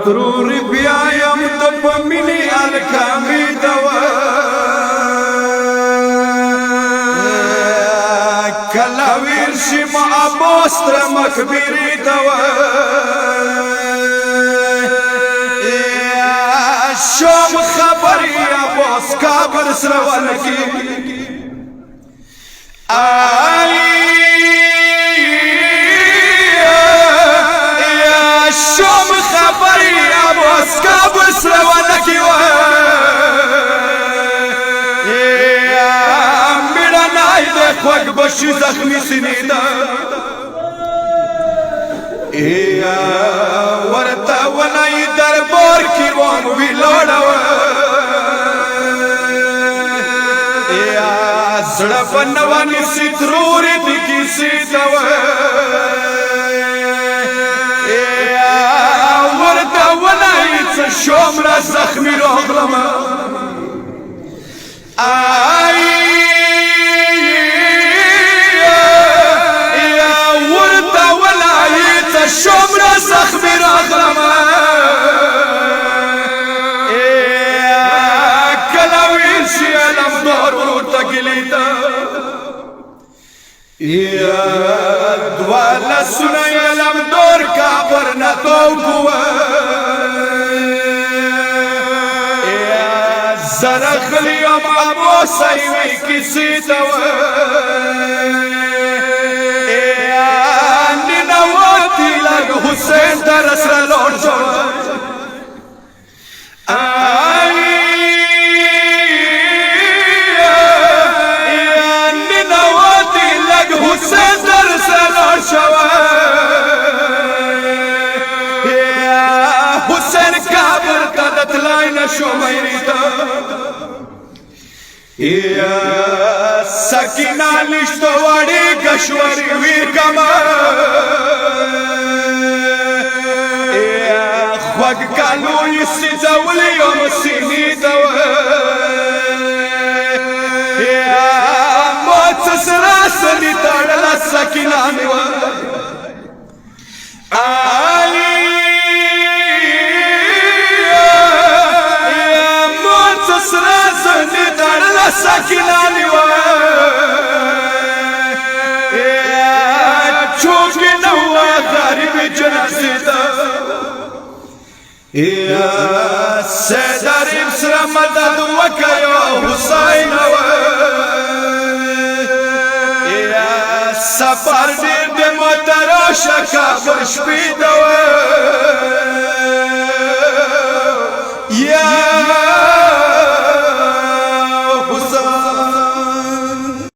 ترور بیا یم د پمینی الکامی دوا کلا ورشی ما ابوستر مکبری دوا شوم خبری ابوس کابر سروان کی شوم خبری ابوس کابر سروان کی میرا نای دے خوک بشی زخمی سنیدا ورتا ونای دربار کی روان وی لوڑا زړه بنوانی سترور دی کی سیدا ورتا ونای څه شوم را زخمی راغلم ورتا ونای څه شوم را زخمی راغلم دوالا سنای علم دور کابر نتو گوا زرخلیم ابو سیوی کسی دوا ننواتی لگ حسین در اسر لوٹ جوا حسین کابر تدت لائن شو میریتا سکینہ لشتو وڑی گشوری ویر کما خوگ کالوی سیزولی ام سینی دو موت سراسلی تاڑلا سکینہ نوا سکینہ نیوا چوکی نوا غریب جنازی دا سیداریم سر مدد وکیو حسین سفر دیر دی متراشا کابر شپی دوا